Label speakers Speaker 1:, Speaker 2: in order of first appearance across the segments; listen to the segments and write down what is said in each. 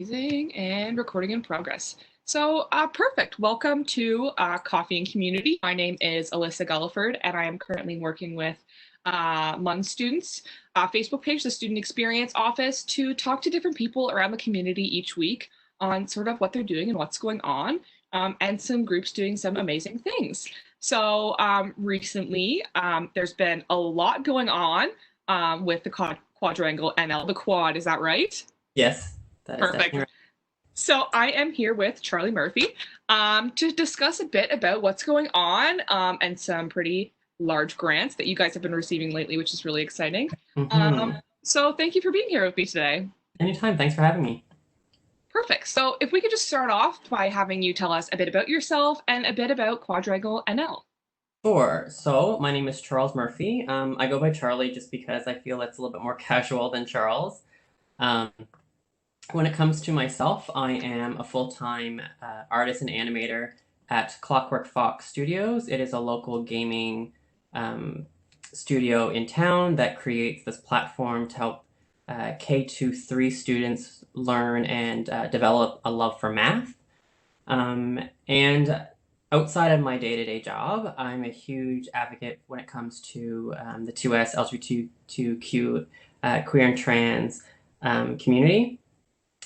Speaker 1: Amazing and recording in progress. Perfect. Welcome to Coffee and Community. My name is Alyssa Gulliford, and I am currently working with Lund Students Facebook page, the Student Experience Office, to talk to different people around the community each week on sort of what they're doing and what's going on, and some groups doing some amazing things. Recently, there's been a lot going on with the Quadrangle NL, the quad, is that right?
Speaker 2: Yes, that is definitely
Speaker 1: Perfect.
Speaker 2: right.
Speaker 1: So I am here with Charlie Murphy to discuss a bit about what's going on and some pretty large grants that you guys have been receiving lately, which is really exciting.
Speaker 2: Hmm.
Speaker 1: So thank you for being here with me today.
Speaker 2: Anytime. Thanks for having me.
Speaker 1: Perfect. So if we could just start off by having you tell us a bit about yourself and a bit about Quadrangle NL.
Speaker 2: Sure. So my name is Charles Murphy. I go by Charlie just because I feel that's a little bit more casual than Charles. Um, when it comes to myself, I am a full-time artist and animator at Clockwork Fox Studios. It is a local gaming um, studio in town that creates this platform to help K-3 students learn and develop a love for math. And outside of my day-to-day job, I'm a huge advocate when it comes to the 2S LGBTQ queer and trans community.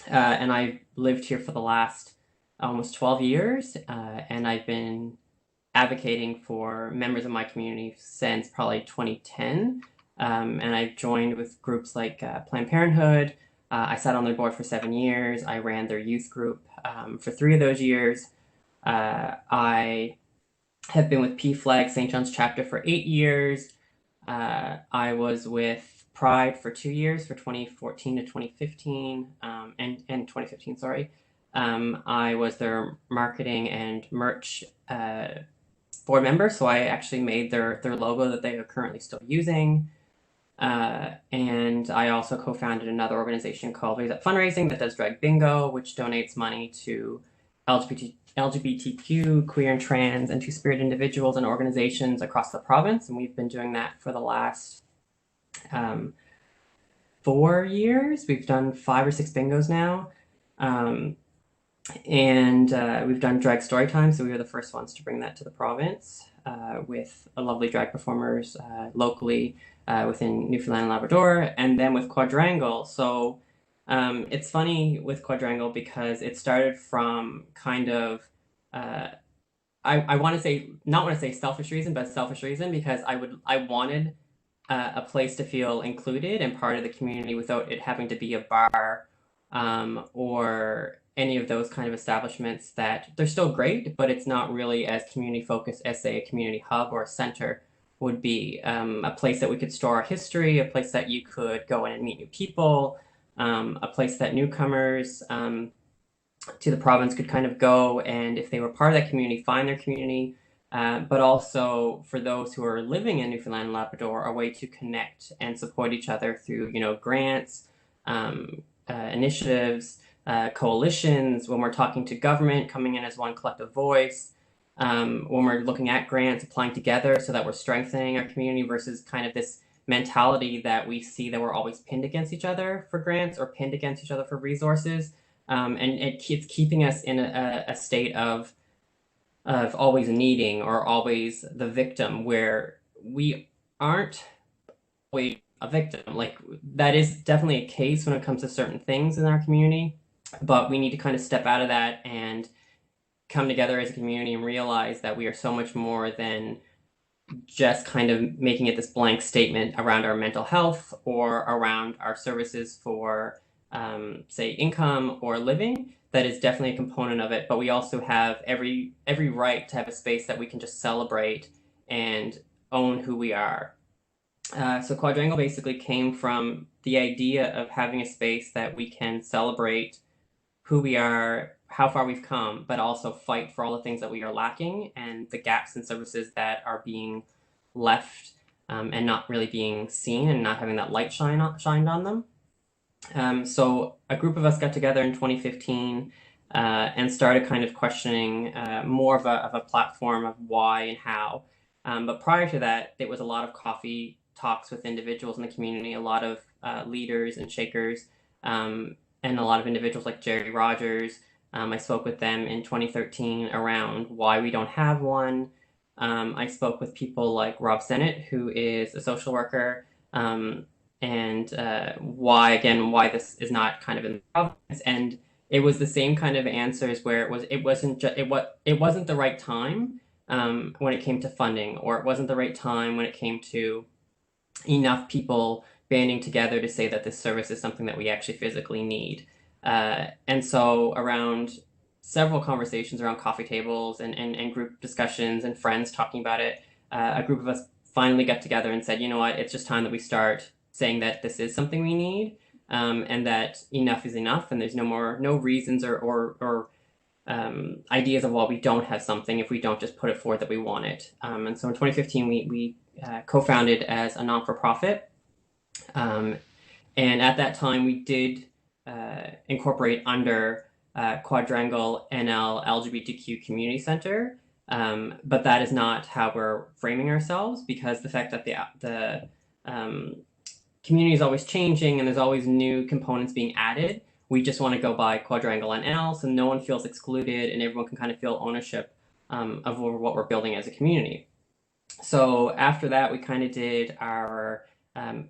Speaker 2: And I've lived here for the last almost 12 years, and I've been advocating for members of my community since probably 2010. And I've joined with groups like Planned Parenthood. I sat on their board for 7 years. I ran their youth group for 3 of those years. I have been with PFLAG St. John's chapter for 8 years. I was with Pride for 2 years, for 2014 to 2015, and 2015, sorry. I was their marketing and merch board member, so I actually made their logo that they are currently still using. And I also co-founded another organization called Raise Up Fundraising that does drag bingo, which donates money to LGBTQ, queer and trans, and two-spirit individuals and organizations across the province. And we've been doing that for the last um, 4 years. We've done 5 or 6 bingos now. Um, and we've done drag story time, so we were the first ones to bring that to the province with a lovely drag performers locally within Newfoundland and Labrador, and then with Quadrangle. So it's funny with Quadrangle because it started from kind of uh, I want to say not want to say selfish reason, but selfish reason because I wanted a place to feel included and part of the community without it having to be a bar or any of those kind of establishments that they're still great, but it's not really as community focused as, say, a community hub or a center would be. A place that we could store our history, a place that you could go in and meet new people, a place that newcomers to the province could kind of go and, if they were part of that community, find their community. But also for those who are living in Newfoundland and Labrador, a way to connect and support each other through, grants, initiatives, coalitions, when we're talking to government, coming in as one collective voice, when we're looking at grants, applying together so that we're strengthening our community versus kind of this mentality that we see that we're always pinned against each other for grants or pinned against each other for resources. And it's keeping us in a state of always needing or always the victim where we aren't always a victim. Like that is definitely a case when it comes to certain things in our community, but we need to kind of step out of that and come together as a community and realize that we are so much more than just kind of making it this blank statement around our mental health or around our services for, say, income or living. That is definitely a component of it, but we also have every right to have a space that we can just celebrate and own who we are. So Quadrangle basically came from the idea of having a space that we can celebrate who we are, how far we've come, but also fight for all the things that we are lacking and the gaps in services that are being left and not really being seen and not having that light shined on them. So a group of us got together in 2015 and started kind of questioning more of a platform of why and how. But prior to that, it was a lot of coffee talks with individuals in the community, a lot of leaders and shakers. and a lot of individuals like Jerry Rogers. I spoke with them in 2013 around why we don't have one. I spoke with people like Rob Sennett, who is a social worker, and why this is not kind of in the province. And it was the same kind of answers where it wasn't the right time when it came to funding, or it wasn't the right time when it came to enough people banding together to say that this service is something that we actually physically need. And so around several conversations around coffee tables and group discussions and friends talking about it, a group of us finally got together and said, you know what, it's just time that we start saying that this is something we need, and that enough is enough, and there's no reasons or ideas of why we don't have something if we don't just put it forward that we want it. And so in 2015, we co-founded as a non-for-profit. And at that time, we did incorporate under Quadrangle NL LGBTQ Community Center. But that is not how we're framing ourselves, because the fact that the community is always changing and there's always new components being added. We just want to go by Quadrangle NL so no one feels excluded and everyone can kind of feel ownership of what we're building as a community. So after that, we kind of did our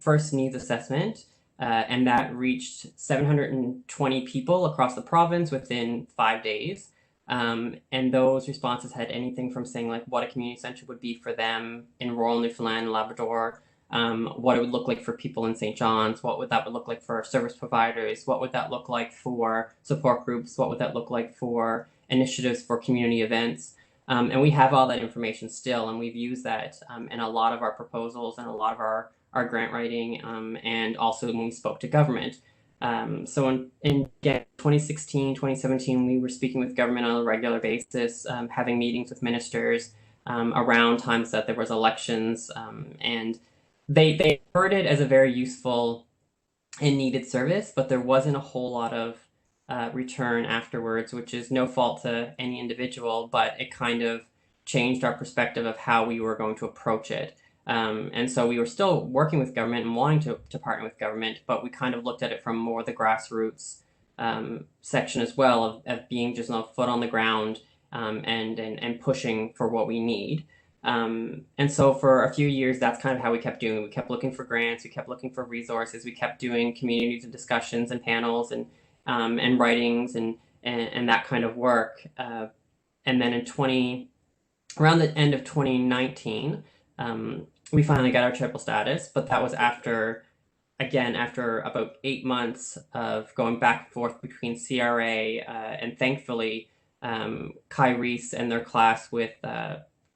Speaker 2: first needs assessment, and that reached 720 people across the province within 5 days. And those responses had anything from saying like what a community center would be for them in rural Newfoundland and Labrador, what it would look like for people in St. John's, what would that look like for service providers, what would that look like for support groups, what would that look like for initiatives for community events. And we have all that information still, and we've used that in a lot of our proposals and a lot of our grant writing, and also when we spoke to government. So in 2016, 2017, we were speaking with government on a regular basis, having meetings with ministers around times that there was elections, and they heard it as a very useful and needed service, but there wasn't a whole lot of return afterwards, which is no fault to any individual, but it kind of changed our perspective of how we were going to approach it. And so we were still working with government and wanting to partner with government, but we kind of looked at it from more the grassroots section as well, of being just a foot on the ground, and pushing for what we need. And so for a few years, that's kind of how we kept doing. We kept looking for grants, we kept looking for resources, we kept doing communities and discussions and panels and writings and that kind of work. And then around the end of 2019, we finally got our triple status, but that was after about 8 months of going back and forth between CRA, and thankfully, Kai Reese and their class with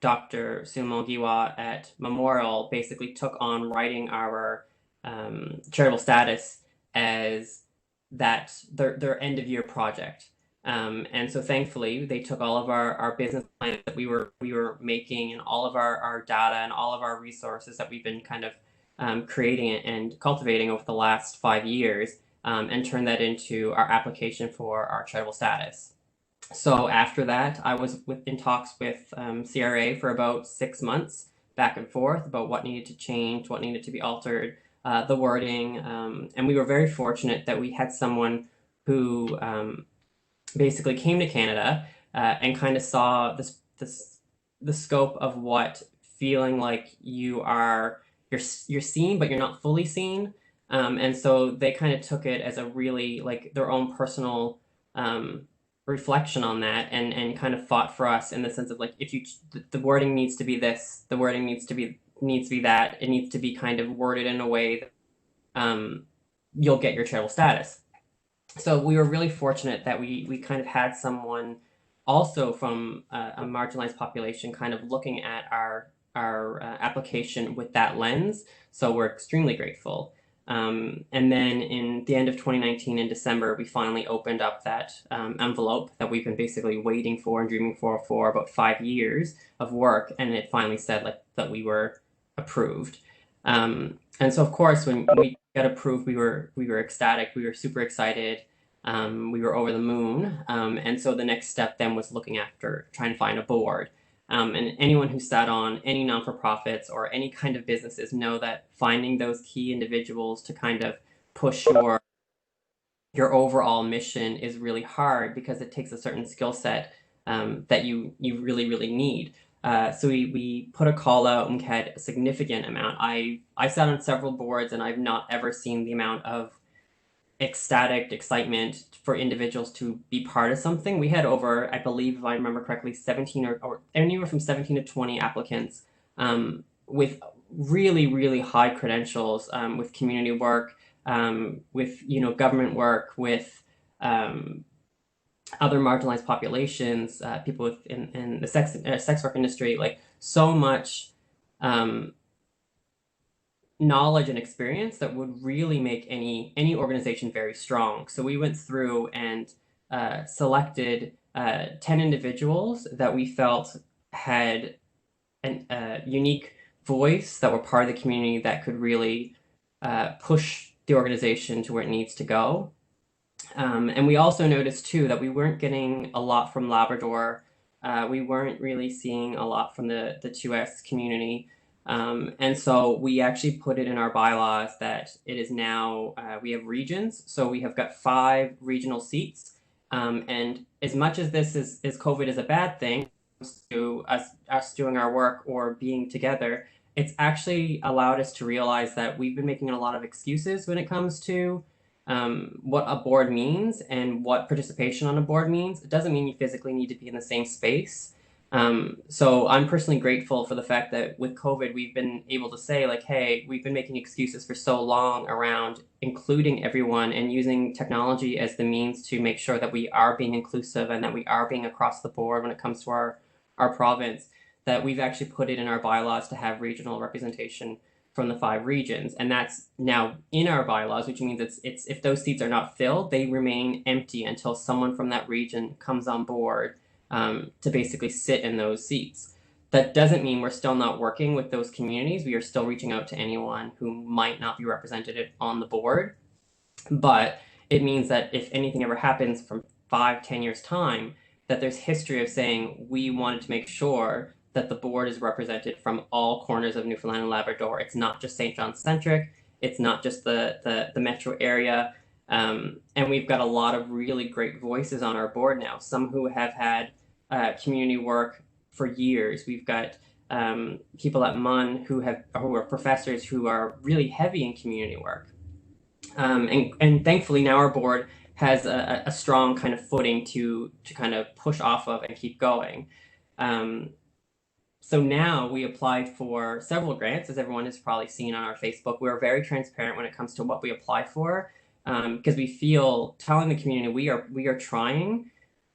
Speaker 2: Dr. Sumon Giwa at Memorial basically took on writing our charitable status as their end of year project. And so thankfully they took all of our business plans that we were making, and all of our data and all of our resources that we've been kind of creating and cultivating over the last 5 years, and turned that into our application for our charitable status. So after that, I was in talks with CRA for about 6 months, back and forth about what needed to change, what needed to be altered, the wording, and we were very fortunate that we had someone who basically came to Canada and kind of saw the scope of what feeling like you're seen but you're not fully seen, and so they kind of took it as a really like their own personal reflection on that, and kind of fought for us in the sense of like, if the wording needs to be this, the wording needs to be that, it needs to be kind of worded in a way that you'll get your charitable status. So we were really fortunate that we kind of had someone also from a marginalized population kind of looking at our application with that lens. So we're extremely grateful. And then in the end of 2019, in December, we finally opened up that envelope that we've been basically waiting for and dreaming for about 5 years of work, and it finally said like that we were approved. And so of course, when we got approved, we were ecstatic. We were super excited. We were over the moon. And so the next step then was trying to find a board. And anyone who sat on any non-for-profits or any kind of businesses know that finding those key individuals to kind of push your your overall mission is really hard because it takes a certain skill set that you really need. So we put a call out and we had a significant amount. I sat on several boards and I've not ever seen the amount of ecstatic excitement for individuals to be part of something. We had over, I believe, if I remember correctly, 17 or anywhere from 17 to 20 applicants with really high credentials, with community work, with government work, with other marginalized populations, people in the sex work industry, like so much knowledge and experience that would really make any organization very strong. So we went through and selected 10 individuals that we felt had a unique voice, that were part of the community, that could really push the organization to where it needs to go. And we also noticed too that we weren't getting a lot from Labrador. We weren't really seeing a lot from the 2S community. And so we actually put it in our bylaws that it is now, we have regions. So we have got 5 regional seats. And as much as this is COVID is a bad thing to us doing our work or being together, it's actually allowed us to realize that we've been making a lot of excuses when it comes to what a board means and what participation on a board means. It doesn't mean you physically need to be in the same space. So I'm personally grateful for the fact that with COVID, we've been able to say like, hey, we've been making excuses for so long around including everyone and using technology as the means to make sure that we are being inclusive and that we are being across the board when it comes to our province, that we've actually put it in our bylaws to have regional representation from the 5 regions. And that's now in our bylaws, which means it's if those seats are not filled, they remain empty until someone from that region comes on board to basically sit in those seats. That doesn't mean we're still not working with those communities. We are still reaching out to anyone who might not be represented on the board. But it means that if anything ever happens from 5-10 years time, that there's history of saying we wanted to make sure that the board is represented from all corners of Newfoundland and Labrador. It's not just St. John centric. It's not just the metro area. And we've got a lot of really great voices on our board now, some who have had community work for years. We've got people at MUN who are professors who are really heavy in community work. And thankfully now our board has a strong kind of footing to kind of push off of and keep going. So now we applied for several grants, as everyone has probably seen on our Facebook. We're very transparent when it comes to what we apply for, because we feel telling the community we are trying,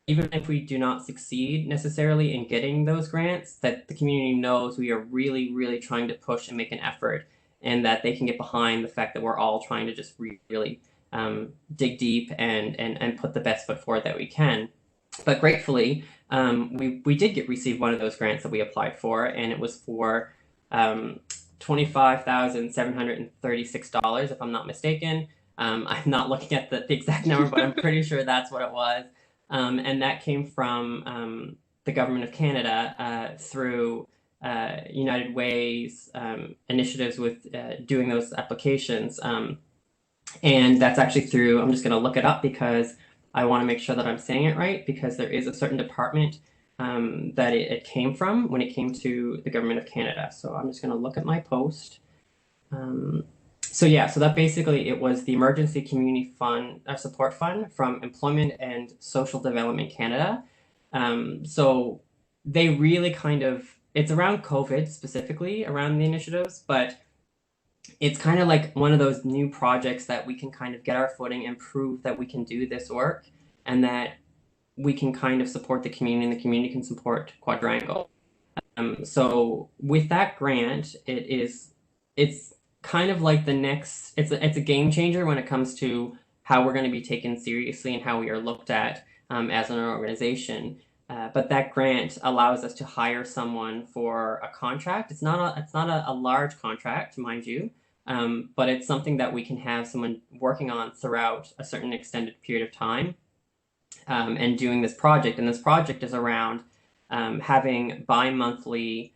Speaker 2: even if we do not succeed necessarily in getting those grants, that the community knows we are really trying to push and make an effort, and that they can get behind the fact that we're all trying to just really dig deep and put the best foot forward that we can. But gratefully, we did receive one of those grants that we applied for, and it was for $25,736, if I'm not mistaken. I'm not looking at the exact number, but I'm pretty sure that's what it was. And that came from the Government of Canada through United Way's initiatives with doing those applications. And that's actually through, I'm just going to look it up because I want to make sure that I'm saying it right, because there is a certain department that it came from when it came to the Government of Canada. So I'm just going to look at my post. So that basically, it was the Emergency Community Fund Support Fund from Employment and Social Development Canada. So they really it's around COVID specifically, around the initiatives, but it's kind of like one of those new projects that we can kind of get our footing and prove that we can do this work, and that we can kind of support the community and the community can support Quadrangle. So with that grant, it's kind of like it's a game changer when it comes to how we're going to be taken seriously and how we are looked at as an organization. But that grant allows us to hire someone for a contract. It's not a large contract, mind you, but it's something that we can have someone working on throughout a certain extended period of time, and doing this project. And this project is around having bi-monthly,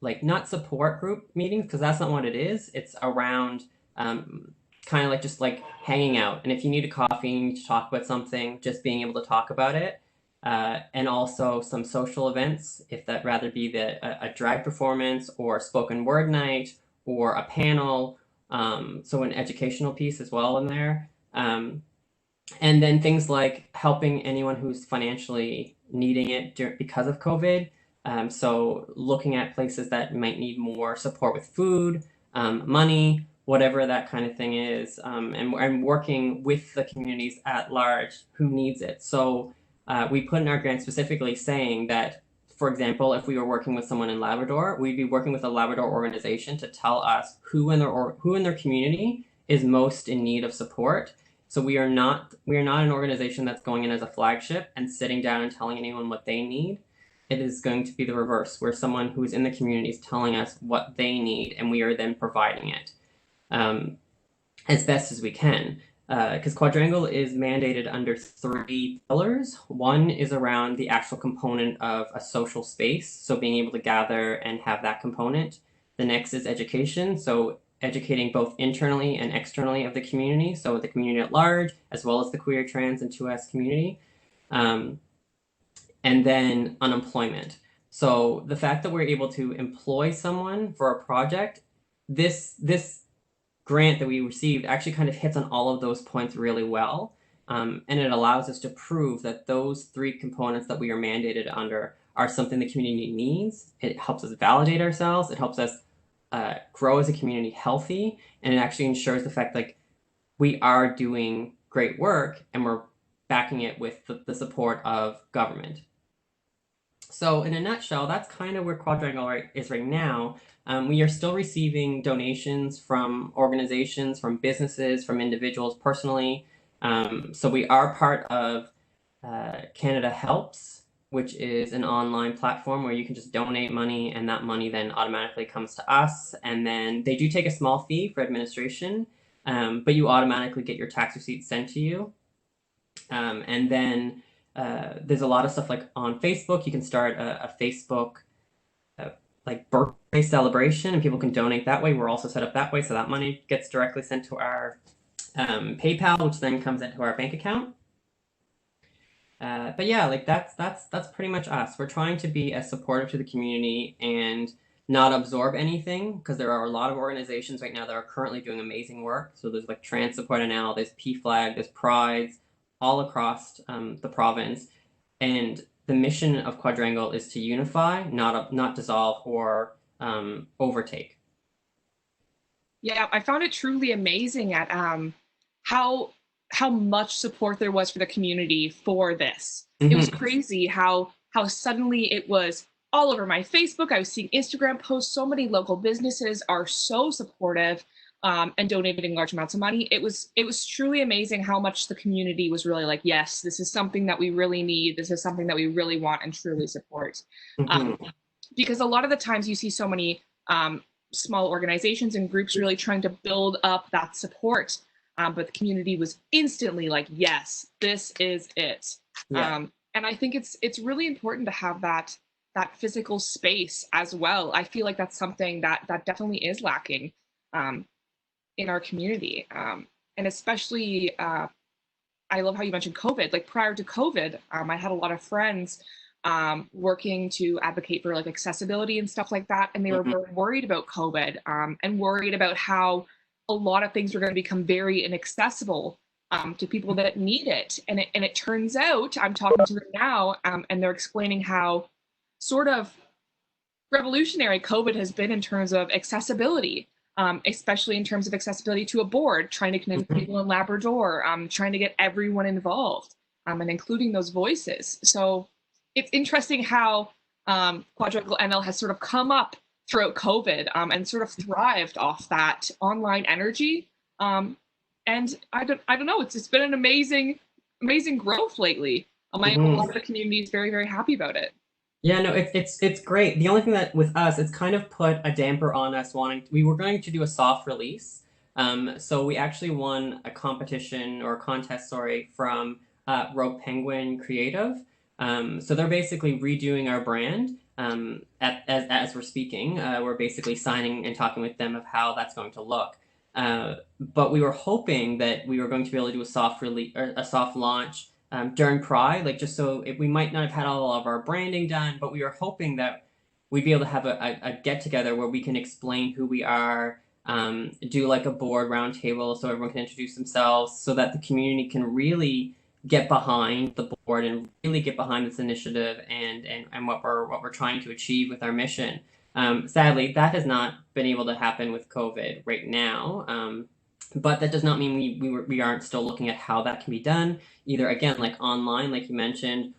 Speaker 2: like not support group meetings, because that's not what it is. It's around kind kind of like just like hanging out. And if you need a coffee, you need to talk about something, just being able to talk about it. And also some social events, if that rather be a drag performance or spoken word night or a panel. So an educational piece as well in there. And then things like helping anyone who's financially needing it because of COVID. So looking at places that might need more support with food, money, whatever that kind of thing is, and working with the communities at large who needs it. So we put in our grant specifically saying that, for example, if we were working with someone in Labrador, we'd be working with a Labrador organization to tell us who in their community is most in need of support. So we are not an organization that's going in as a flagship and sitting down and telling anyone what they need. It is going to be the reverse, where someone who's in the community is telling us what they need, and we are then providing it as best as we can. Because Quadrangle is mandated under 3 pillars. One is around the actual component of a social space, so being able to gather and have that component. The next is education, so educating both internally and externally of the community, so the community at large, as well as the queer, trans, and 2S community. Um, and then unemployment. So the fact that we're able to employ someone for a project, this grant that we received actually kind of hits on all of those points really well. And it allows us to prove that those 3 components that we are mandated under are something the community needs. It helps us validate ourselves. It helps us grow as a community healthy, and it actually ensures the fact like we are doing great work and we're backing it with the support of government. So in a nutshell, that's kind of where Quadrangle is right now. We are still receiving donations from organizations, from businesses, from individuals personally. So we are part of Canada Helps, which is an online platform where you can just donate money, and that money then automatically comes to us. And then they do take a small fee for administration, but you automatically get your tax receipt sent to you. And then there's a lot of stuff like on Facebook. You can start a Facebook like birthday celebration, and people can donate that way. We're also set up that way, so that money gets directly sent to our PayPal, which then comes into our bank account. But yeah, like that's pretty much us. We're trying to be as supportive to the community and not absorb anything, because there are a lot of organizations right now that are currently doing amazing work. So there's like Trans Support NL, there's PFLAG, there's Prides, all across the province. And the mission of Quadrangle is to unify, not dissolve or overtake.
Speaker 1: Yeah, I found it truly amazing at how how much support there was for the community for this. It was
Speaker 2: Mm-hmm.
Speaker 1: crazy how suddenly it was all over my Facebook. I was seeing Instagram posts. So many local businesses are so supportive and donating large amounts of money. It was truly amazing how much the community was really like, yes, this is something that we really need. This is something that we really want and truly support. Um,
Speaker 2: Mm-hmm.
Speaker 1: because a lot of the times you see so many small organizations and groups really trying to build up that support, but the community was instantly like, yes, this is it.
Speaker 2: Yeah.
Speaker 1: And I think it's really important to have that physical space as well. I feel like that's something that definitely is lacking um, in our community, and especially I love how you mentioned COVID. Like prior to COVID, I had a lot of friends working to advocate for like accessibility and stuff like that, and they were
Speaker 2: Mm-hmm.
Speaker 1: very worried about COVID and worried about how a lot of things were going to become very inaccessible to people that need it. And it turns out I'm talking to them now, and they're explaining how sort of revolutionary COVID has been in terms of accessibility, especially in terms of accessibility to a board, trying to connect
Speaker 2: Mm-hmm.
Speaker 1: people in Labrador, trying to get everyone involved, and including those voices. So it's interesting how Quadrangle NL has sort of come up throughout COVID and sort of thrived off that online energy. And I don't know, it's been an amazing growth lately. I know a lot
Speaker 2: Mm-hmm.
Speaker 1: of the community is very, very happy about it.
Speaker 2: Yeah, no, it's great. The only thing that with us, it's kind of put a damper on us wanting. We were going to do a soft release, so we actually won a competition or a contest, sorry, from Rogue Penguin Creative. So they're basically redoing our brand. As we're speaking, we're basically signing and talking with them of how that's going to look. But we were hoping that we were going to be able to do a soft release or a soft launch during Pride, like just so we might not have had all of our branding done, but we were hoping that we'd be able to have a get together where we can explain who we are, do like a board roundtable so everyone can introduce themselves, so that the community can really get behind the board and really get behind this initiative and what we're trying to achieve with our mission. Sadly, that has not been able to happen with COVID right now. But that does not mean we aren't still looking at how that can be done, either again, like online, like you mentioned,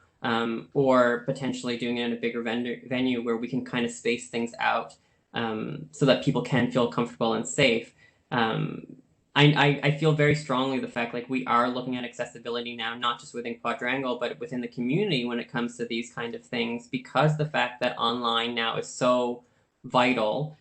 Speaker 2: or potentially doing it in a bigger venue where we can kind of space things out so that people can feel comfortable and safe. Um, I feel very strongly the fact like we are looking at accessibility now, not just within Quadrangle, but within the community when it comes to these kind of things, because the fact that online now is so vital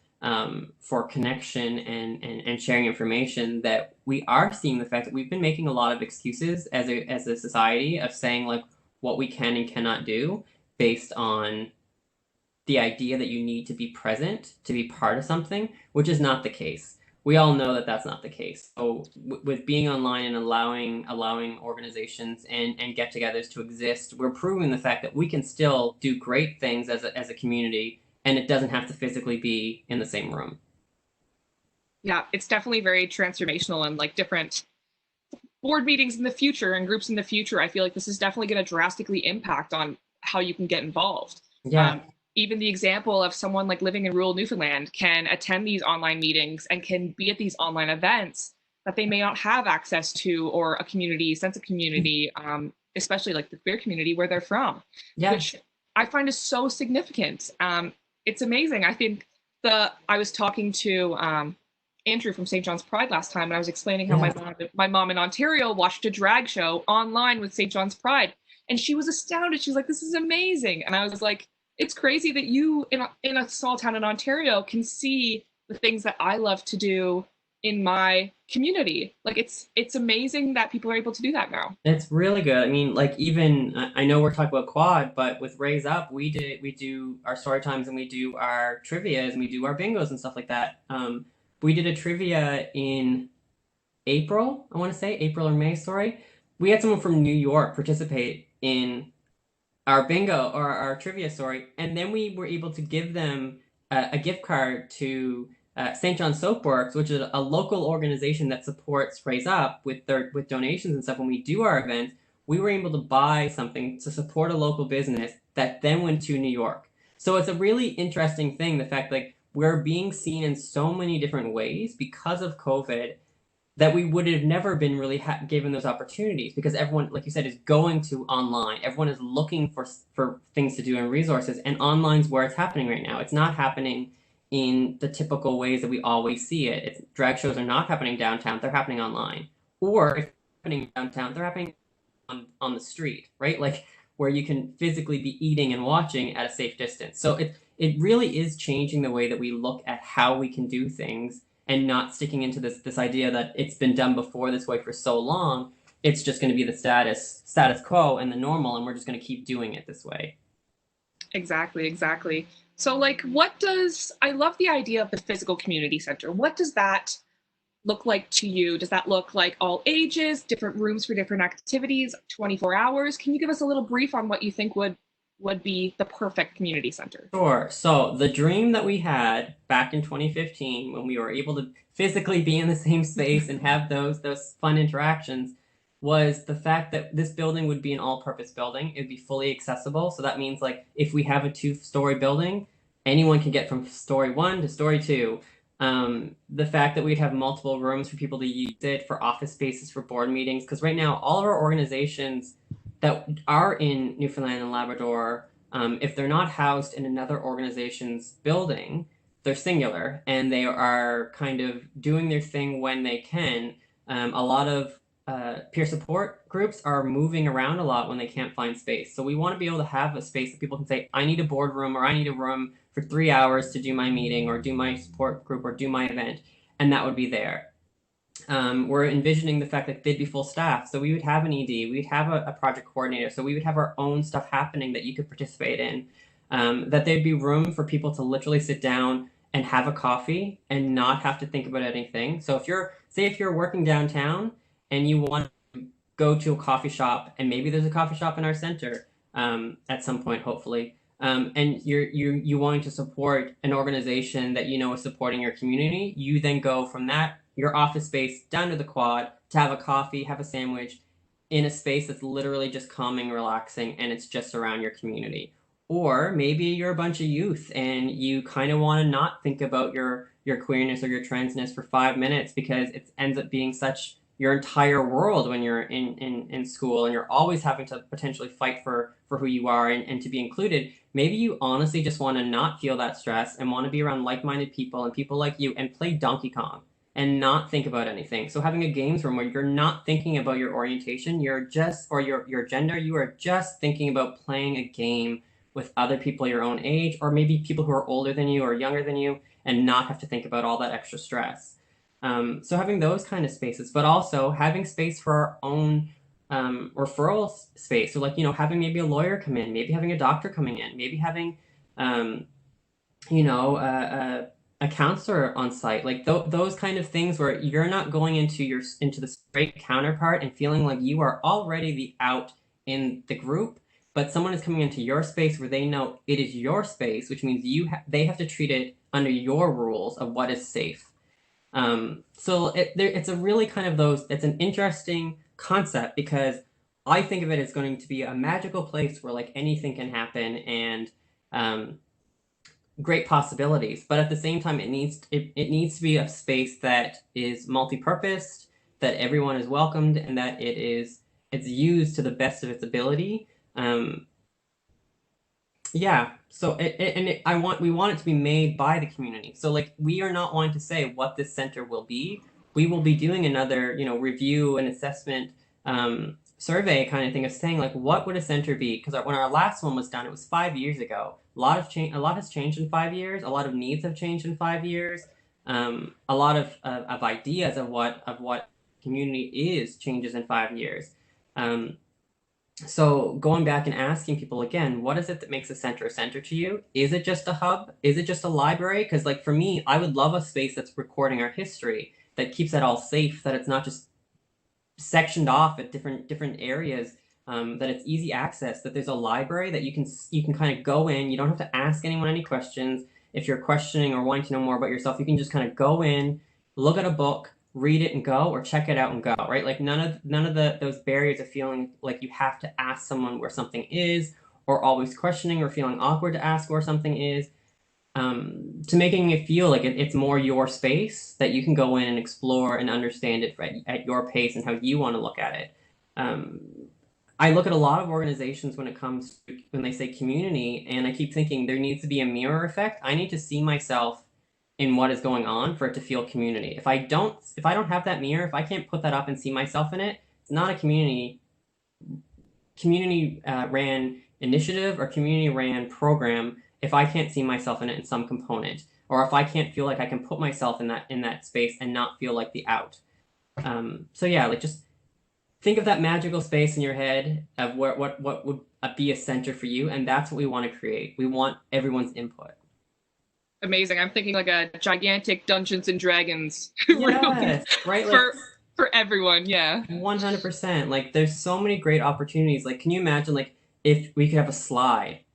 Speaker 2: for connection and sharing information, that we are seeing the fact that we've been making a lot of excuses as a society of saying like what we can and cannot do based on the idea that you need to be present to be part of something, which is not the case. We all know that that's not the case. So with being online and allowing organizations and get-togethers to exist, we're proving the fact that we can still do great things as a community, and it doesn't have to physically be in the same room.
Speaker 1: Yeah, it's definitely very transformational, and like different board meetings in the future and groups in the future, I feel like this is definitely going to drastically impact on how you can get involved.
Speaker 2: Yeah.
Speaker 1: Um, Even the example of someone like living in rural Newfoundland can attend these online meetings and can be at these online events that they may not have access to, or a community sense of community, especially like the queer community where they're from,
Speaker 2: Yeah.
Speaker 1: which I find is so significant. It's amazing. I think I was talking to Andrew from St. John's Pride last time, and I was explaining how
Speaker 2: Yeah.
Speaker 1: my mom in Ontario watched a drag show online with St. John's Pride, and she was astounded. She was like, "This is amazing," and I was like, "It's crazy that you in a small town in Ontario can see the things that I love to do in my community. Like it's amazing that people are able to do that now."
Speaker 2: It's really good. I mean, like even I know we're talking about quad, but with Raise Up, we do our story times and we do our trivias and we do our bingos and stuff like that. We did a trivia in April, I want to say April or May, sorry. We had someone from New York participate in our bingo or our trivia, sorry, and then we were able to give them a gift card to St. John Soapworks, which is a local organization that supports Raise Up with donations and stuff. When we do our events, we were able to buy something to support a local business that then went to New York. So it's a really interesting thing, the fact like we're being seen in so many different ways because of COVID, that we would have never been really given those opportunities, because everyone, like you said, is going to online. Everyone is looking for things to do and resources, and online's where it's happening right now. It's not happening in the typical ways that we always see it. Drag shows are not happening downtown; they're happening online. Or if they're happening downtown, they're happening on the street, right? Like where you can physically be eating and watching at a safe distance. So it really is changing the way that we look at how we can do things, and not sticking into this idea that it's been done before this way for so long. It's just going to be the status quo and the normal, and we're just going to keep doing it this way.
Speaker 1: Exactly, exactly. So like I love the idea of the physical community center. What does that look like to you? Does that look like all ages, different rooms for different activities, 24 hours? Can you give us a little brief on what you think would be the perfect community center?
Speaker 2: Sure. So the dream that we had back in 2015, when we were able to physically be in the same space and have those fun interactions, was the fact that this building would be an all-purpose building. It would be fully accessible. So that means like if we have a two-story building, anyone can get from story one to story two. The fact that we'd have multiple rooms for people to use it, for office spaces, for board meetings, because right now all of our organizations that are in Newfoundland and Labrador, if they're not housed in another organization's building, they're singular and they are kind of doing their thing when they can. A lot of peer support groups are moving around a lot when they can't find space. So we want to be able to have a space that people can say, I need a boardroom, or I need a room for 3 hours to do my meeting or do my support group or do my event, and that would be there. We're envisioning the fact that they'd be full staff. So we would have an ED, we'd have a project coordinator. So we would have our own stuff happening that you could participate in. That there'd be room for people to literally sit down and have a coffee and not have to think about anything. So if you're working downtown and you want to go to a coffee shop, and maybe there's a coffee shop in our center at some point, hopefully, and you wanting to support an organization that you know is supporting your community, you then go from that your office space down to the quad to have a coffee, have a sandwich in a space that's literally just calming, relaxing, and it's just around your community. Or maybe you're a bunch of youth and you kind of want to not think about your queerness or your transness for 5 minutes because it ends up being such your entire world when you're in school, and you're always having to potentially fight for who you are and to be included. Maybe you honestly just want to not feel that stress and want to be around like-minded people and people like you and play Donkey Kong and not think about anything. So having a games room where you're not thinking about your orientation, you're just or your gender, you are just thinking about playing a game with other people your own age, or maybe people who are older than you or younger than you, and not have to think about all that extra stress. So having those kind of spaces, but also having space for our own referral space. So like, having maybe a lawyer come in, maybe having a doctor coming in, maybe having, um, you know, a counselor on site, like those kind of things where you're not going into the straight counterpart and feeling like you are already the out in the group, but someone is coming into your space where they know it is your space, which means they have to treat it under your rules of what is safe. So it's a really kind of it's an interesting concept because I think of it as going to be a magical place where like anything can happen and great possibilities. But at the same time, it needs to be a space that is multi-purposed, that everyone is welcomed, and that it's used to the best of its ability. Yeah. So we want it to be made by the community. So like we are not wanting to say what this center will be. We will be doing another, review and assessment survey kind of thing of saying like what would a center be? Because when our last one was done, it was 5 years ago. A lot has changed in 5 years. A lot of needs have changed in 5 years. A lot of ideas of what community is changes in 5 years. So going back and asking people again, what is it that makes a center to you? Is it just a hub? Is it just a library? Because like for me, I would love a space that's recording our history, that keeps it all safe, that it's not just sectioned off at different areas, that it's easy access, that there's a library that you can kind of go in. You don't have to ask anyone any questions. If you're questioning or wanting to know more about yourself, you can just kind of go in, look at a book, read it and go, or check it out and go, right? Like none of those barriers of feeling like you have to ask someone where something is, or always questioning or feeling awkward to ask where something is, to making it feel like it's more your space that you can go in and explore and understand it at your pace and how you want to look at it. Um, I look at a lot of organizations when they say community, and I keep thinking there needs to be a mirror effect. I need to see myself in what is going on for it to feel community. If I don't have that mirror, if I can't put that up and see myself in it, it's not a community ran initiative or community ran program if I can't see myself in it in some component, or if I can't feel like I can put myself in that space and not feel like the out. So yeah, like just think of that magical space in your head of what would be a center for you, and that's what we want to create. We want everyone's input.
Speaker 1: Amazing. I'm thinking like a gigantic Dungeons and Dragons room
Speaker 2: Yes, right. Like
Speaker 1: for everyone. Yeah.
Speaker 2: 100%. Like there's so many great opportunities. Like, can you imagine like if we could have a slide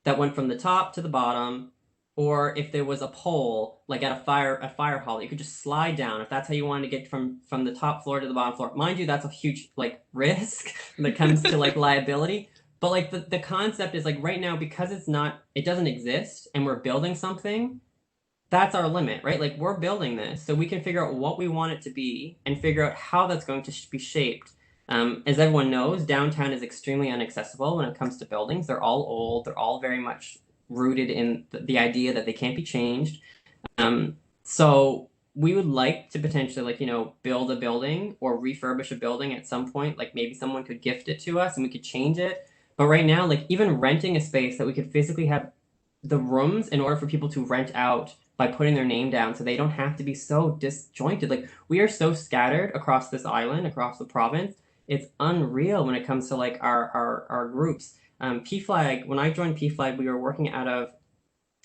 Speaker 2: that went from the top to the bottom, or if there was a pole like at a fire hall, you could just slide down if that's how you wanted to get from the top floor to the bottom floor. Mind you, that's a huge like risk when it comes to like liability. But like the concept is like right now, because it doesn't exist and we're building something, that's our limit, right? Like we're building this so we can figure out what we want it to be and figure out how that's going to be shaped. As everyone knows, downtown is extremely inaccessible when it comes to buildings. They're all old. They're all very much rooted in the idea that they can't be changed. So we would like to potentially build a building or refurbish a building at some point. Like maybe someone could gift it to us and we could change it. But right now, like even renting a space that we could physically have the rooms in order for people to rent out by putting their name down so they don't have to be so disjointed. Like we are so scattered across this island, across the province. It's unreal when it comes to like our groups. PFLAG, when I joined PFLAG, we were working out of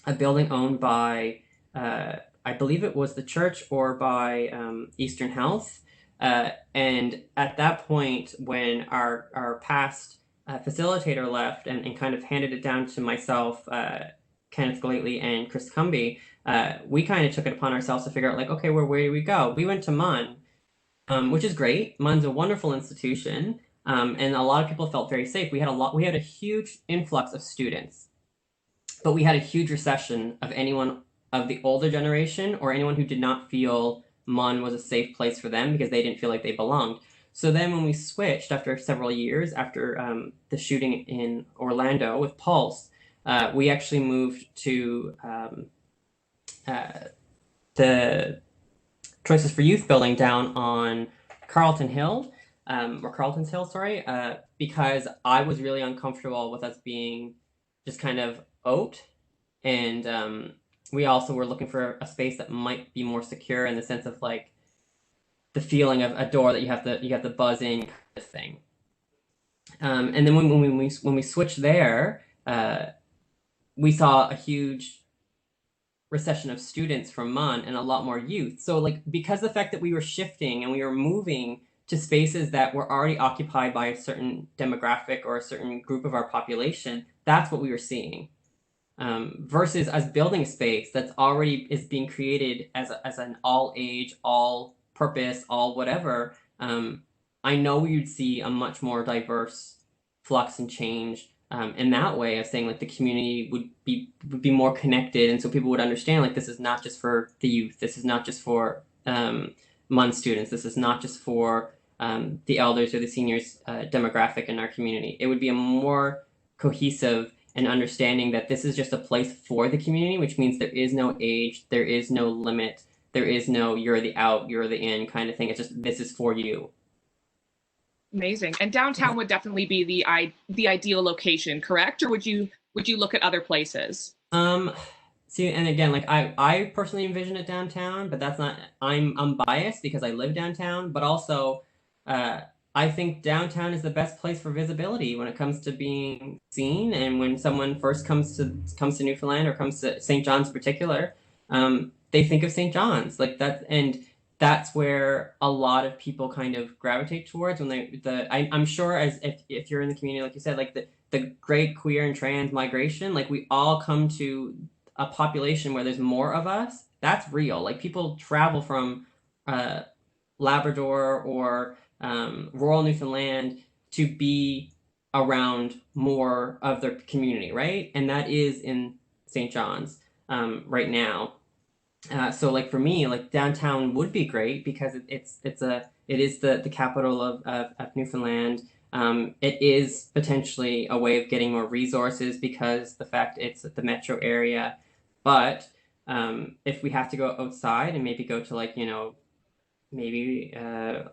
Speaker 2: a building owned by I believe it was the church or by Eastern Health. And at that point, when our past facilitator left and kind of handed it down to myself, Kenneth Glately, and Chris Cumby, we kind of took it upon ourselves to figure out, like, okay, where do we go? We went to MUN, which is great. MUN's a wonderful institution, and a lot of people felt very safe. We had a huge influx of students, but we had a huge recession of anyone of the older generation or anyone who did not feel MUN was a safe place for them because they didn't feel like they belonged. So then when we switched after several years, after the shooting in Orlando with Pulse, we actually moved to uh, the Choices for Youth building down on Carlton Hill, or Carlton's Hill, sorry, because I was really uncomfortable with us being just kind of oat. And we also were looking for a space that might be more secure in the sense of like the feeling of a door that you have to buzz in kind of thing. And then when we switched there, we saw a huge recession of students from MUN and a lot more youth. So like because the fact that we were shifting and we were moving to spaces that were already occupied by a certain demographic or a certain group of our population, that's what we were seeing. Versus us building a space that's already is being created as an all age, all purpose, all whatever. I know you'd see a much more diverse flux and change in that way of saying like the community would be more connected, and so people would understand like this is not just for the youth, this is not just for MUN students, this is not just for the elders or the seniors demographic in our community. It would be a more cohesive and understanding that this is just a place for the community, which means there is no age, there is no limit, there is no you're the out, you're the in kind of thing. It's just this is for you.
Speaker 1: Amazing. And downtown would definitely be the ideal location, correct? Or would you look at other places?
Speaker 2: Um, See, and again, like I personally envision it downtown, but that's not. I'm biased because I live downtown, but also, uh, I think downtown is the best place for visibility when it comes to being seen, and when someone first comes to Newfoundland or comes to St. John's in particular, they think of St. John's like that, and that's where a lot of people kind of gravitate towards when I'm sure as if you're in the community, like you said, like the great queer and trans migration, like we all come to a population where there's more of us. That's real. Like people travel from uh, Labrador or rural Newfoundland to be around more of their community, right? And that is in St. John's right now. So like for me, like downtown would be great because it is the capital of Newfoundland. It is potentially a way of getting more resources because the fact it's the metro area. But if we have to go outside and maybe go to like, maybe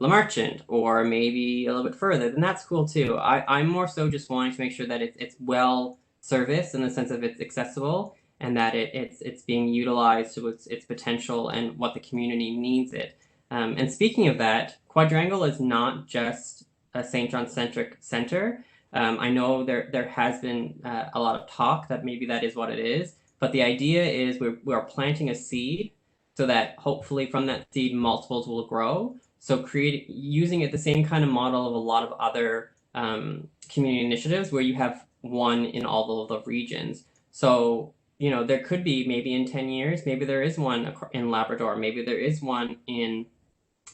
Speaker 2: La Marchand or maybe a little bit further, then that's cool too. I'm more so just wanting to make sure that it's well serviced in the sense of it's accessible and that it's being utilized to its potential and what the community needs it. And speaking of that, Quadrangle is not just a St. John centric center. I know there has been a lot of talk that maybe that is what it is, but the idea is we're planting a seed so that hopefully from that seed multiples will grow. So using it the same kind of model of a lot of other community initiatives where you have one in all of the regions. So there could be maybe in 10 years, maybe there is one in Labrador, maybe there is one in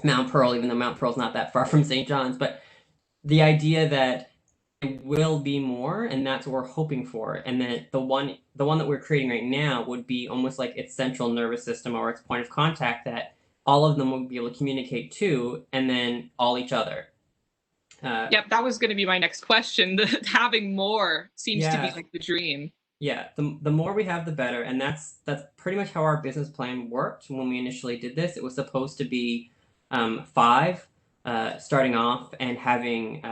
Speaker 2: Mount Pearl, even though Mount Pearl's not that far from St. John's. But the idea that it will be more, and that's what we're hoping for. And then the one that we're creating right now would be almost like its central nervous system or its point of contact that all of them will be able to communicate to, and then all each other.
Speaker 1: Yep, that was going to be my next question. Having more seems to be
Speaker 2: Yeah,
Speaker 1: like the dream.
Speaker 2: yeah. The more we have, the better, and that's pretty much how our business plan worked when we initially did this. It was supposed to be five starting off and having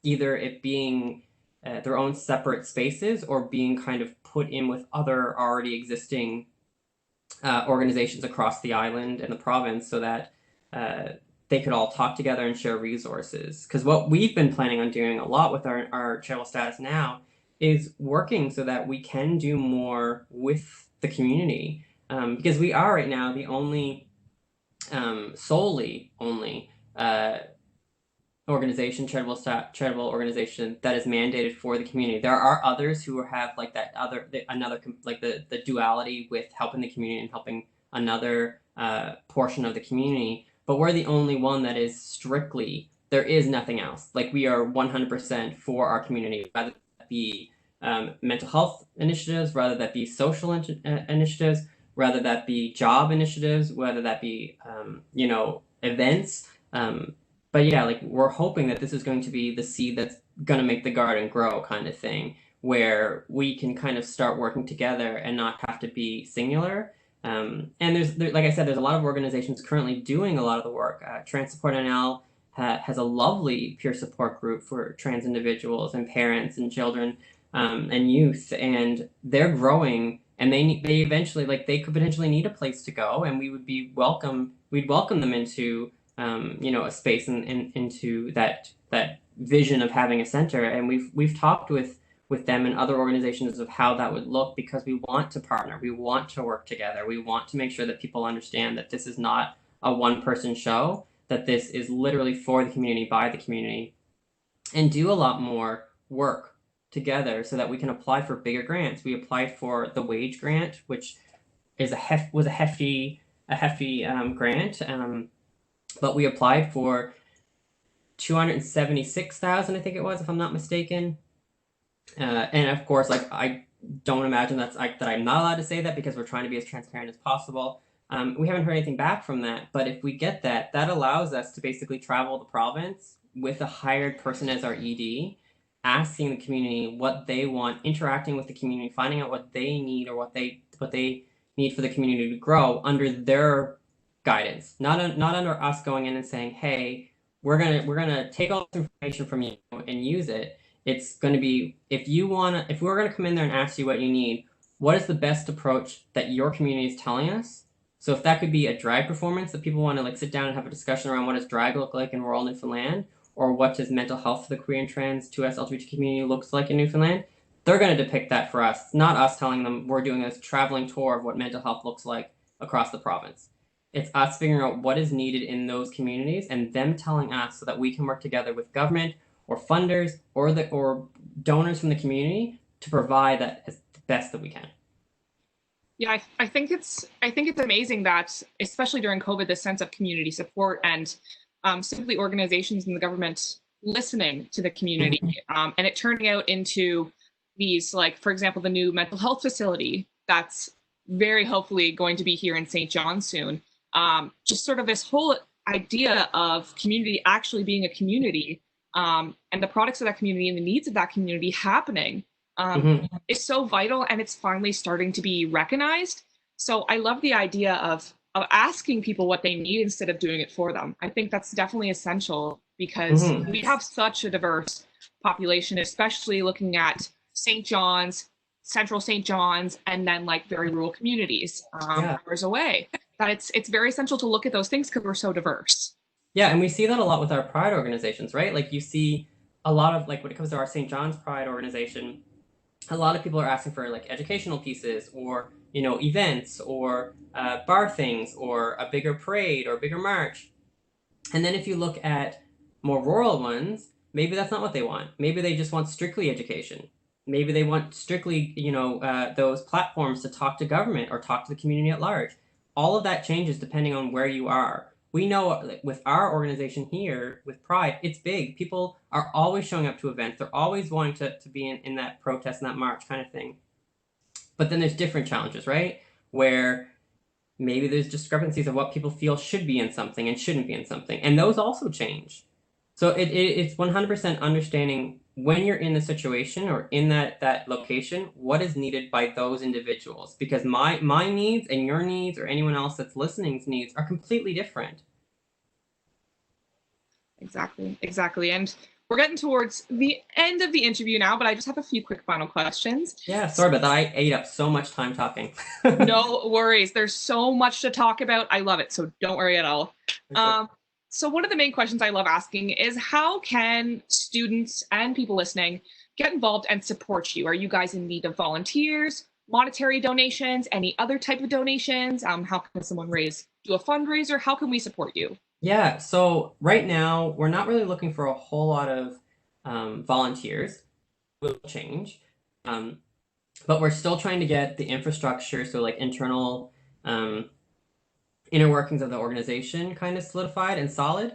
Speaker 2: either it being their own separate spaces or being kind of put in with other already existing organizations across the island and the province so that they could all talk together and share resources. Because what we've been planning on doing a lot with our charitable status now is working so that we can do more with the community. because we are right now the only solely only charitable organization that is mandated for the community. There are others who have like that other another like the duality with helping the community and helping another portion of the community, but we're the only one that is strictly, there is nothing else. Like we are 100% for our community, rather that be mental health initiatives, rather that be social initiatives, rather that be job initiatives, whether that be events. But yeah, like we're hoping that this is going to be the seed that's going to make the garden grow, kind of thing, where we can kind of start working together and not have to be singular. And like I said, there's a lot of organizations currently doing a lot of the work. Trans Support NL has a lovely peer support group for trans individuals and parents and children and youth, and they're growing. And they eventually, like, they could potentially need a place to go, and we'd welcome them into a space and into that vision of having a center. And we've talked with them and other organizations of how that would look, because we want to partner, we want to work together, we want to make sure that people understand that this is not a one-person show, that this is literally for the community, by the community, and do a lot more work together so that we can apply for bigger grants. We applied for the wage grant, which was a hefty grant, but we applied for 276,000, I think it was, if I'm not mistaken. And of course, like, I don't imagine that I'm not allowed to say that, because we're trying to be as transparent as possible. We haven't heard anything back from that, but if we get that, that allows us to basically travel the province with a hired person as our ED, asking the community what they want, interacting with the community, finding out what they need, or what they need for the community to grow under their guidance, not under us going in and saying, hey, we're gonna take all this information from you and use it. It's going to be, if we're going to come in there and ask you what you need, what is the best approach that your community is telling us? So if that could be a drag performance that people want to like sit down and have a discussion around, what does drag look like in rural Newfoundland, or what does mental health for the queer and trans 2S LGBT community looks like in Newfoundland, they're going to depict that for us. It's not us telling them we're doing this traveling tour of what mental health looks like across the province. It's us figuring out what is needed in those communities and them telling us, so that we can work together with government or funders or donors from the community to provide that as the best that we can.
Speaker 1: Yeah, I think it's amazing that, especially during COVID, this sense of community support and simply organizations and the government listening to the community, and it turning out into these, like, for example, the new mental health facility that's very hopefully going to be here in St. John soon. Just sort of this whole idea of community actually being a community, and the products of that community and the needs of that community happening is so vital, and it's finally starting to be recognized. So I love the idea of asking people what they need instead of doing it for them. I think that's definitely essential, because we have such a diverse population, especially looking at St. John's, central St. John's, and then like very rural communities hours away. That it's very essential to look at those things because we're so diverse.
Speaker 2: Yeah, and we see that a lot with our Pride organizations, right? Like, you see a lot of, like, when it comes to our St. John's Pride organization, a lot of people are asking for like educational pieces, or events, or bar things, or a bigger parade or a bigger march. And then if you look at more rural ones, maybe that's not what they want. Maybe they just want strictly education. Maybe they want strictly those platforms to talk to government or talk to the community at large. All of that changes depending on where you are. We know with our organization here, with Pride, it's big. People are always showing up to events. They're always wanting to be in that protest and that march kind of thing. But then there's different challenges, right? Where maybe there's discrepancies of what people feel should be in something and shouldn't be in something. And those also change. So it's 100% understanding when you're in the situation or in that location, what is needed by those individuals. Because my needs and your needs, or anyone else that's listening's needs, are completely different.
Speaker 1: Exactly. And we're getting towards the end of the interview now, but I just have a few quick final questions.
Speaker 2: Yeah, sorry about that. I ate up so much time talking.
Speaker 1: No worries. There's so much to talk about. I love it, so don't worry at all. Okay. So one of the main questions I love asking is, how can students and people listening get involved and support you? Are you guys in need of volunteers? monetary donations, any other type of donations? How can someone do a fundraiser? How can we support you?
Speaker 2: Yeah, so right now we're not really looking for a whole lot of volunteers. Will change, um, but we're still trying to get the infrastructure, so like internal inner workings of the organization kind of solidified and solid.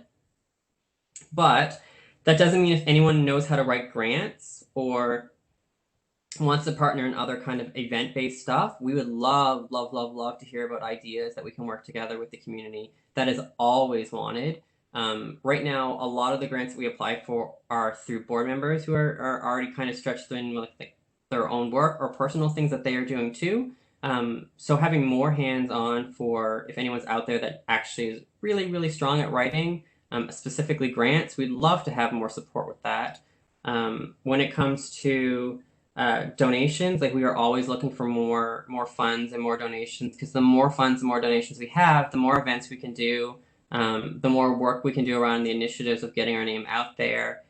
Speaker 2: But that doesn't mean if anyone knows how to write grants or wants to partner in other kind of event-based stuff, we would love, love, love, love to hear about ideas that we can work together with the community. That is always wanted. Right now, a lot of the grants that we apply for are through board members who are already kind of stretched in with their own work or personal things that they are doing too. So having more hands-on for if anyone's out there that actually is really, really strong at writing, specifically grants, we'd love to have more support with that. When it comes to donations, like we are always looking for more funds and more donations, because the more funds and more donations we have, the more events we can do, the more work we can do around the initiatives of getting our name out there.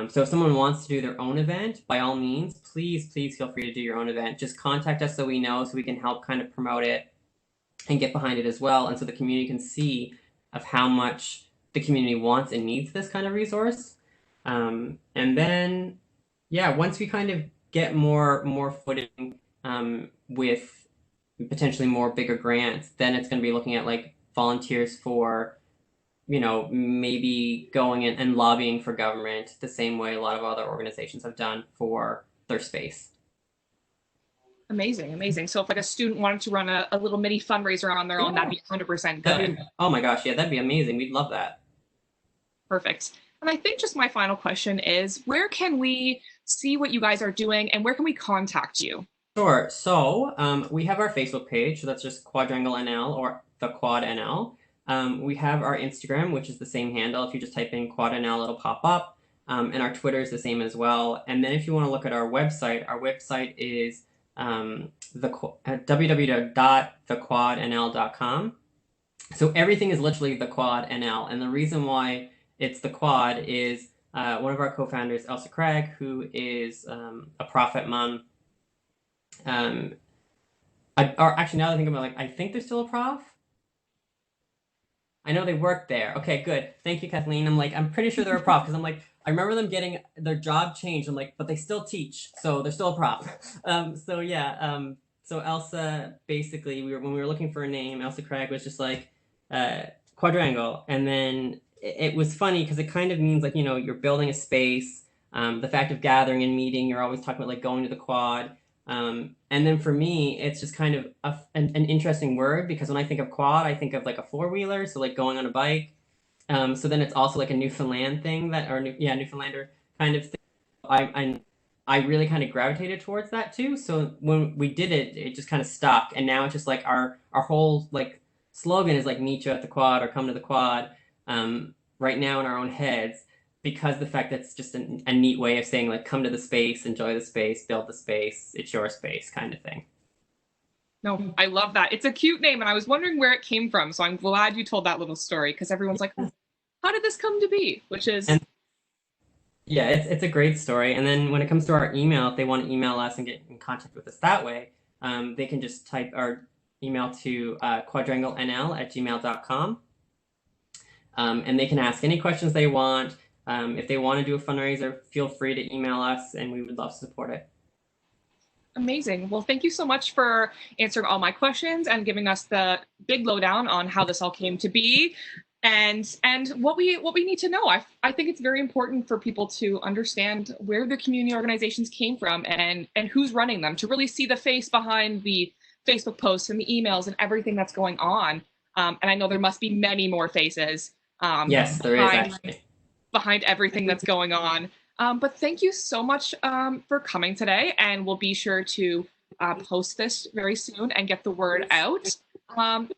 Speaker 2: So if someone wants to do their own event, by all means, please feel free to do your own event. Just contact us so we know, so we can help kind of promote it and get behind it as well, and so the community can see of how much the community wants and needs this kind of resource. And then, yeah, once we kind of get more footing with potentially more bigger grants, then it's going to be looking at like volunteers for, maybe going in and lobbying for government the same way a lot of other organizations have done for their space.
Speaker 1: Amazing, amazing. So if like a student wanted to run a little mini fundraiser on their own, that'd be 100% good.
Speaker 2: Oh my gosh, yeah, that'd be amazing. We'd love that.
Speaker 1: Perfect. And I think just my final question is, where can we see what you guys are doing and where can we contact you?
Speaker 2: Sure. So we have our Facebook page, so that's just Quadrangle NL or the Quad NL. We have our Instagram, which is the same handle. If you just type in Quad NL, it'll pop up. And our Twitter is the same as well. And then if you want to look at our website is www.thequadnl.com. So everything is literally the Quad NL. And the reason why it's the Quad is one of our co-founders, Elsa Craig, who is a prophet mom. Or actually, now that I think about it, I think they're still a prof. I know they work there. Okay, good. Thank you, Kathleen. I'm pretty sure they're a prof, because I remember them getting their job changed. But they still teach, so they're still a prof. So yeah. So Elsa, basically, when we were looking for a name, Elsa Craig was just like Quadrangle, and then it was funny because it kind of means you're building a space. The fact of gathering and meeting, you're always talking about going to the quad. And then for me, it's just kind of an interesting word, because when I think of quad, I think of like a four-wheeler, so like going on a bike. So then it's also like a Newfoundland thing Newfoundlander kind of thing. I really kind of gravitated towards that too. So when we did it, it just kind of stuck, and now it's just like our whole like slogan is like meet you at the quad or come to the quad. Right now in our own heads, because the fact that it's just a neat way of saying like come to the space, enjoy the space, build the space, it's your space kind of thing.
Speaker 1: No, I love that. It's a cute name, and I was wondering where it came from. So I'm glad you told that little story, because everyone's like, oh, how did this come to be? Which is
Speaker 2: yeah, it's a great story. And then when it comes to our email, if they want to email us and get in contact with us that way, they can just type our email to quadranglenl@gmail.com. And they can ask any questions they want. If they want to do a fundraiser, feel free to email us, and we would love to support it.
Speaker 1: amazing. Well, thank you so much for answering all my questions and giving us the big lowdown on how this all came to be, and what we need to know. I think it's very important for people to understand where the community organizations came from and who's running them, to really see the face behind the Facebook posts and the emails and everything that's going on. And I know there must be many more faces.
Speaker 2: Yes, there is actually.
Speaker 1: Behind everything that's going on. But thank you so much for coming today, and we'll be sure to post this very soon and get the word out.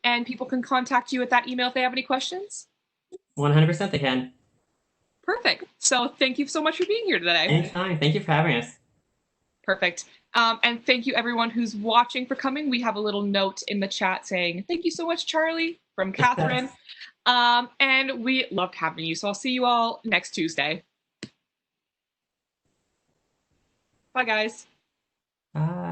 Speaker 1: And people can contact you at that email if they have any questions.
Speaker 2: 100% they can.
Speaker 1: Perfect. So thank you so much for being here today.
Speaker 2: Anytime. Thank you for having us.
Speaker 1: Perfect. And thank you everyone who's watching for coming. We have a little note in the chat saying, thank you so much, Charlie, from Catherine. And we loved having you. So I'll see you all next Tuesday. Bye, guys.
Speaker 2: Bye.